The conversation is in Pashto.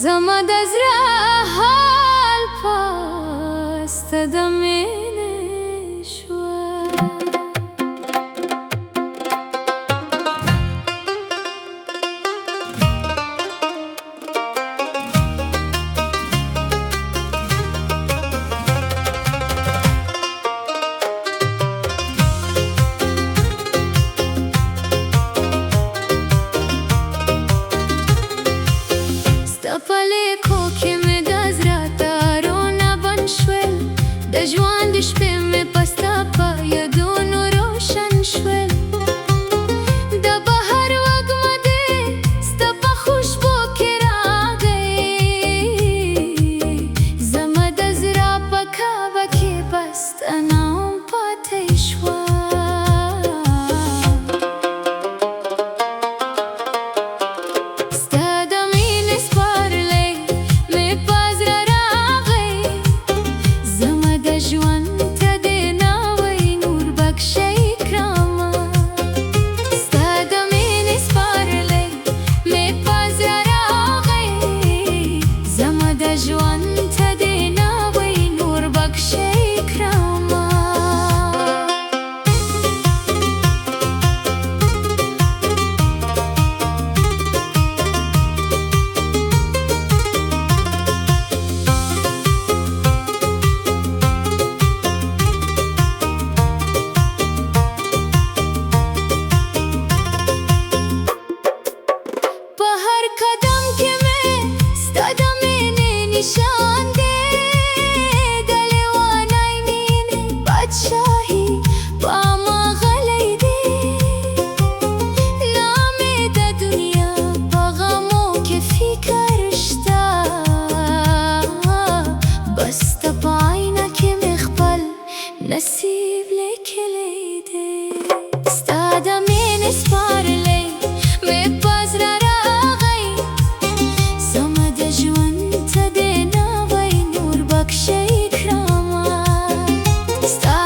زما د زړه حال پسته د مینې شوه په لیکو کې مې د زړه تارونه بند شول د ژوند شپې مې په ستا په یادونو روشن شول د بهر وږمه دې ستا په خوشبو کې راغی زما د زړه په کعبه کې بس ته نام پاتې شوه ژوند ته دې ناوی نور بخښئ کرامه نصیب لیکلی دی ستا د مینې سپارلی مې پزړه راغی زما د ژوند ته دې نوی نور بخښی کرامت ستا